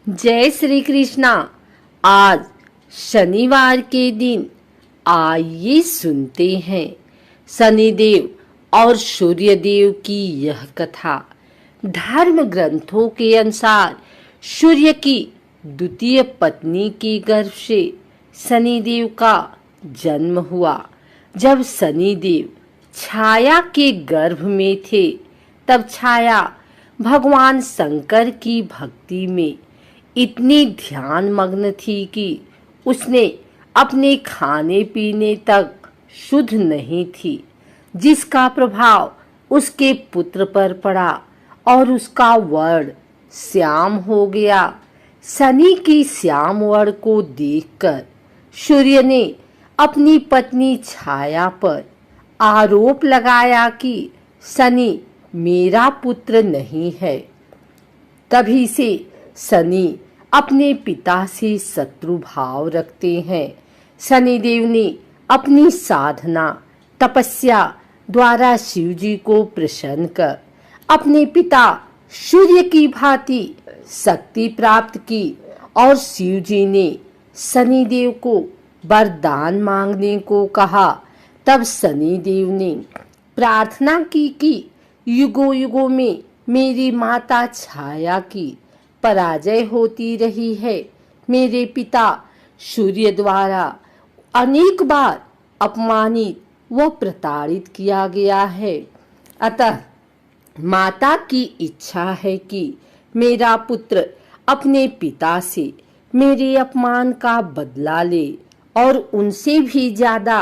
जय श्री कृष्णा। आज शनिवार के दिन आइए सुनते हैं शनिदेव और सूर्यदेव की यह कथा। धर्म ग्रंथों के अनुसार सूर्य की द्वितीय पत्नी के गर्भ से शनिदेव का जन्म हुआ। जब शनिदेव छाया के गर्भ में थे, तब छाया भगवान शंकर की भक्ति में इतनी ध्यान मग्न थी कि उसने अपने खाने पीने तक शुद्ध नहीं थी, जिसका प्रभाव उसके पुत्र पर पड़ा और उसका वर्ण श्याम हो गया। शनि की श्याम वर्ण को देखकर सूर्य ने अपनी पत्नी छाया पर आरोप लगाया कि शनि मेरा पुत्र नहीं है। तभी से शनि अपने पिता से शत्रु भाव रखते हैं। शनिदेव ने अपनी साधना तपस्या द्वारा शिव जी को प्रसन्न कर अपने पिता सूर्य की भांति शक्ति प्राप्त की और शिव जी ने शनिदेव को वरदान मांगने को कहा। तब शनिदेव ने प्रार्थना की कि युगों युगों में मेरी माता छाया की पराजय होती रही है। मेरे पिता सूर्य द्वारा अनेक बार अपमानित व प्रताड़ित किया गया है। अतः माता की इच्छा है कि मेरा पुत्र अपने पिता से मेरे अपमान का बदला ले और उनसे भी ज्यादा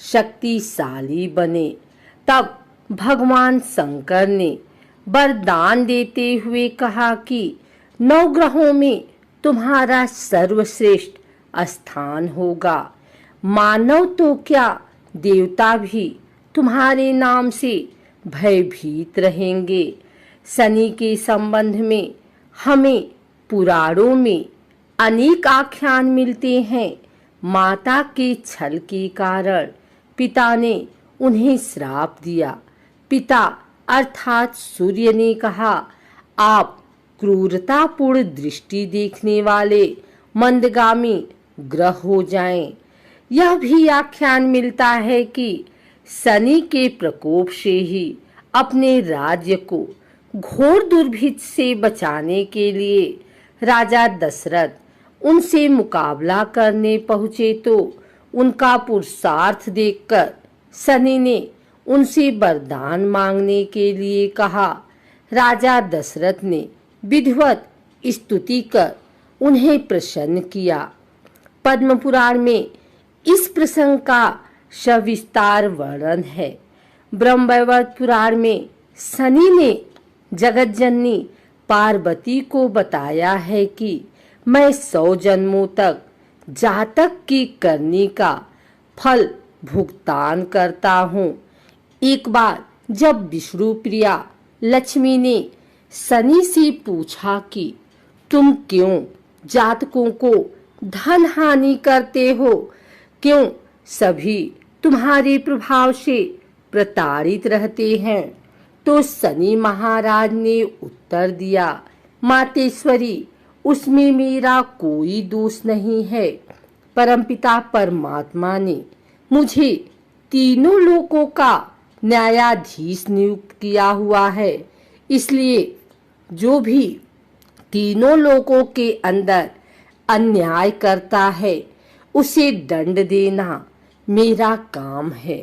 शक्तिशाली बने। तब भगवान शंकर ने वरदान देते हुए कहा कि 9 ग्रहों में तुम्हारा सर्वश्रेष्ठ स्थान होगा। मानव तो क्या, देवता भी तुम्हारे नाम से भयभीत रहेंगे। शनि के संबंध में हमें पुराणों में अनेक आख्यान मिलते हैं। माता के छल के कारण पिता ने उन्हें श्राप दिया। पिता अर्थात सूर्य ने कहा, आप क्रूरतापूर्ण दृष्टि देखने वाले मंदगामी ग्रह हो जाएं। यह भी आख्यान मिलता है कि शनि के प्रकोप से ही अपने राज्य को घोर दुर्भिक्ष से बचाने के लिए राजा दशरथ उनसे मुकाबला करने पहुंचे, तो उनका पुरुषार्थ देखकर शनि ने उनसे वरदान मांगने के लिए कहा। राजा दशरथ ने विधिवत स्तुति कर उन्हें प्रसन्न किया। पद्म पुराण में इस प्रसंग का सविस्तार वर्णन है। ब्रह्मवैवर्त पुराण में शनि ने जगत जननी पार्वती को बताया है कि मैं 100 जन्मों तक जातक की करनी का फल भुगतान करता हूँ। एक बार जब विष्णु प्रिया लक्ष्मी ने शनि से पूछा कि तुम क्यों जातकों को धन हानि करते हो, क्यों सभी तुम्हारे प्रभाव से प्रताड़ित रहते हैं, तो शनि महाराज ने उत्तर दिया, मातेश्वरी, उसमें मेरा कोई दोष नहीं है। परमपिता परमात्मा ने मुझे तीनों लोकों का न्यायाधीश नियुक्त किया हुआ है, इसलिए जो भी तीनों लोकों के अंदर अन्याय करता है उसे दंड देना मेरा काम है।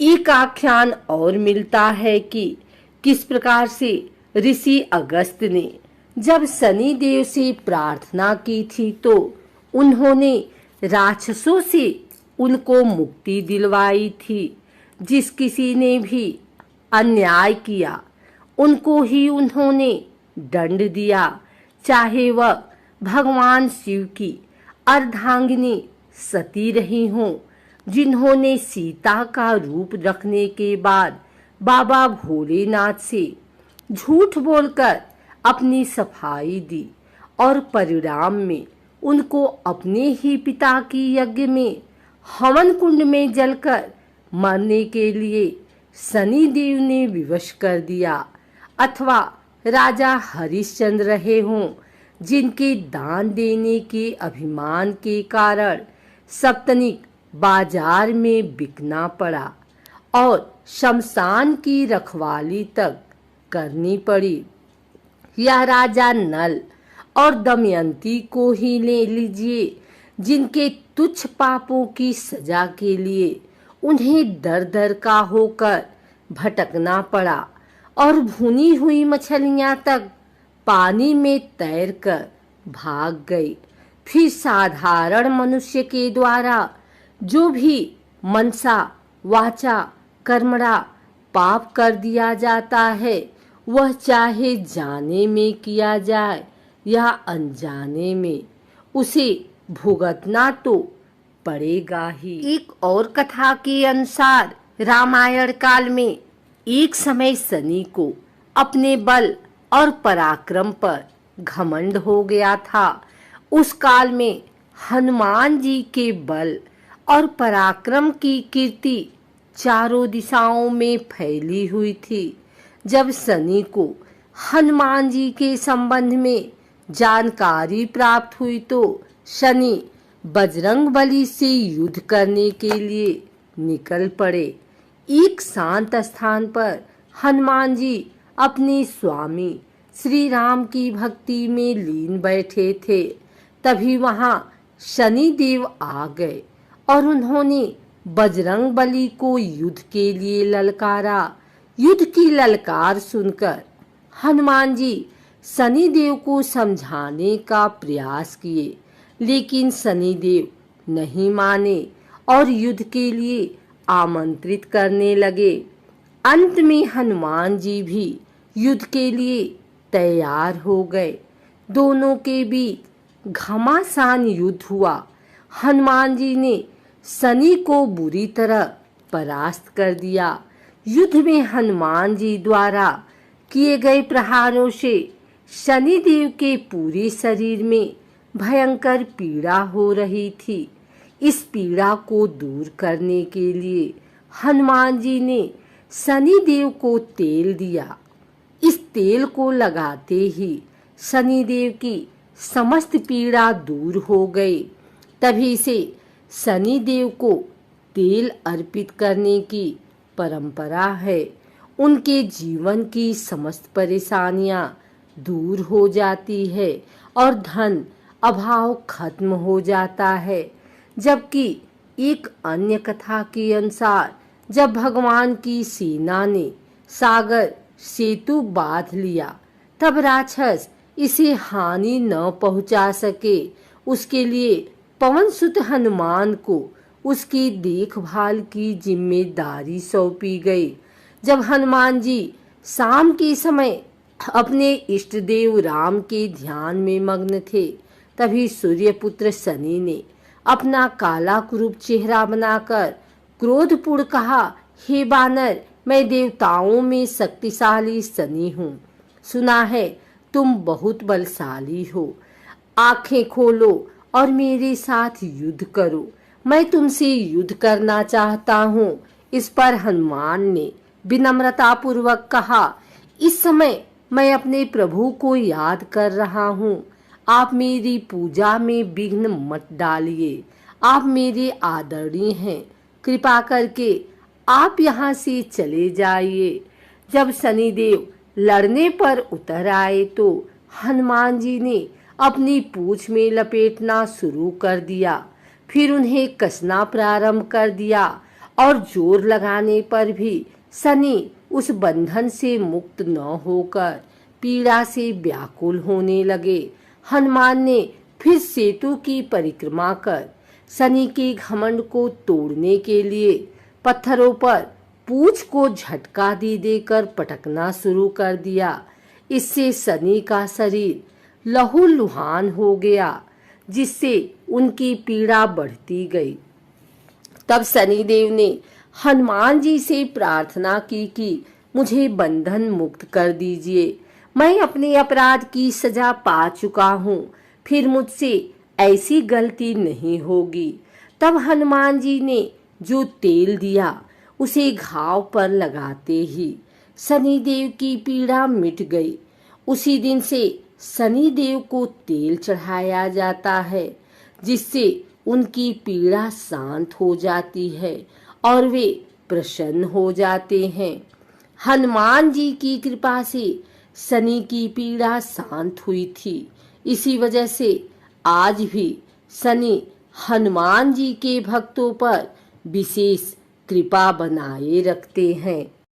एक आख्यान और मिलता है कि किस प्रकार से ऋषि अगस्त ने जब शनि देव से प्रार्थना की थी, तो उन्होंने राक्षसों से उनको मुक्ति दिलवाई थी। जिस किसी ने भी अन्याय किया उनको ही उन्होंने दंड दिया, चाहे वह भगवान शिव की अर्धांगिनी सती रही हों, जिन्होंने सीता का रूप रखने के बाद बाबा भोलेनाथ से झूठ बोलकर अपनी सफाई दी और परिणाम में उनको अपने ही पिता की यज्ञ में हवन कुंड में जलकर मरने के लिए शनि देव ने विवश कर दिया। अथवा राजा हरिश्चंद्र रहे हों, जिनके दान देने के अभिमान के कारण सप्तनिक बाजार में बिकना पड़ा और शमशान की रखवाली तक करनी पड़ी। यह राजा नल और दमयंती को ही ले लीजिए, जिनके तुच्छ पापों की सजा के लिए उन्हें दर दर का होकर भटकना पड़ा और भुनी हुई मछलियां तक पानी में तैरकर भाग गई। फिर साधारण मनुष्य के द्वारा जो भी मनसा वाचा कर्मणा पाप कर दिया जाता है, वह चाहे जाने में किया जाए या अनजाने में, उसे भुगतना तो पड़ेगा ही। एक और कथा के अनुसार रामायण काल में एक समय शनि को अपने बल और पराक्रम पर घमंड हो गया था। उस काल में हनुमान जी के बल और पराक्रम की कीर्ति चारों दिशाओं में फैली हुई थी। जब शनि को हनुमान जी के संबंध में जानकारी प्राप्त हुई तो शनि बजरंगबली से युद्ध करने के लिए निकल पड़े। एक शांत स्थान पर हनुमान जी अपने स्वामी श्री राम की भक्ति में लीन बैठे थे। तभी वहां शनि देव आ गए और उन्होंने बजरंगबली को युद्ध के लिए ललकारा। युद्ध की ललकार सुनकर हनुमान जी शनि देव को समझाने का प्रयास किए, लेकिन शनि देव नहीं माने और युद्ध के लिए आमंत्रित करने लगे। अंत में हनुमान जी भी युद्ध के लिए तैयार हो गए। दोनों के बीच घमासान युद्ध हुआ। हनुमान जी ने शनि को बुरी तरह परास्त कर दिया। युद्ध में हनुमान जी द्वारा किए गए प्रहारों से शनि देव के पूरे शरीर में भयंकर पीड़ा हो रही थी। इस पीड़ा को दूर करने के लिए हनुमान जी ने शनि देव को तेल दिया। इस तेल को लगाते ही शनि देव की समस्त पीड़ा दूर हो गई। तभी से शनि देव को तेल अर्पित करने की परंपरा है। उनके जीवन की समस्त परेशानियां दूर हो जाती है और धन अभाव खत्म हो जाता है। जबकि एक अन्य कथा के अनुसार जब भगवान की सेना ने सागर सेतु बांध लिया, तब राक्षस इसे हानि न पहुंचा सके, उसके लिए पवन सुत हनुमान को उसकी देखभाल की जिम्मेदारी सौंपी गई। जब हनुमान जी शाम के समय अपने इष्ट देव राम के ध्यान में मग्न थे, तभी सूर्यपुत्र शनि ने अपना काला कुरूप चेहरा बनाकर क्रोधपूर्ण कहा, हे बानर, मैं देवताओं में शक्तिशाली शनि हूँ। सुना है तुम बहुत बलशाली हो। आंखें खोलो और मेरे साथ युद्ध करो। मैं तुमसे युद्ध करना चाहता हूँ। इस पर हनुमान ने विनम्रता पूर्वक कहा, इस समय मैं अपने प्रभु को याद कर रहा हूँ। आप मेरी पूजा में विघ्न मत डालिए। आप मेरे आदरणीय हैं। कृपा करके आप यहाँ से चले जाइए। जब शनिदेव लड़ने पर उतर आए तो हनुमान जी ने अपनी पूंछ में लपेटना शुरू कर दिया। फिर उन्हें कसना प्रारंभ कर दिया और जोर लगाने पर भी शनि उस बंधन से मुक्त न होकर पीड़ा से व्याकुल होने लगे। हनुमान ने फिर सेतु की परिक्रमा कर शनि के घमंड को तोड़ने के लिए पत्थरों पर पूंछ को झटका दे देकर पटकना शुरू कर दिया। इससे शनि का शरीर लहूलुहान हो गया, जिससे उनकी पीड़ा बढ़ती गई। तब शनिदेव ने हनुमान जी से प्रार्थना की कि मुझे बंधन मुक्त कर दीजिए। मैं अपने अपराध की सजा पा चुका हूँ, फिर मुझसे ऐसी गलती नहीं होगी। तब हनुमान जी ने जो तेल दिया उसे घाव पर लगाते ही शनिदेव की पीड़ा मिट गई। उसी दिन से शनि देव को तेल चढ़ाया जाता है, जिससे उनकी पीड़ा शांत हो जाती है और वे प्रसन्न हो जाते हैं। हनुमान जी की कृपा से शनि की पीड़ा शांत हुई थी। इसी वजह से आज भी शनि हनुमान जी के भक्तों पर विशेष कृपा बनाए रखते हैं।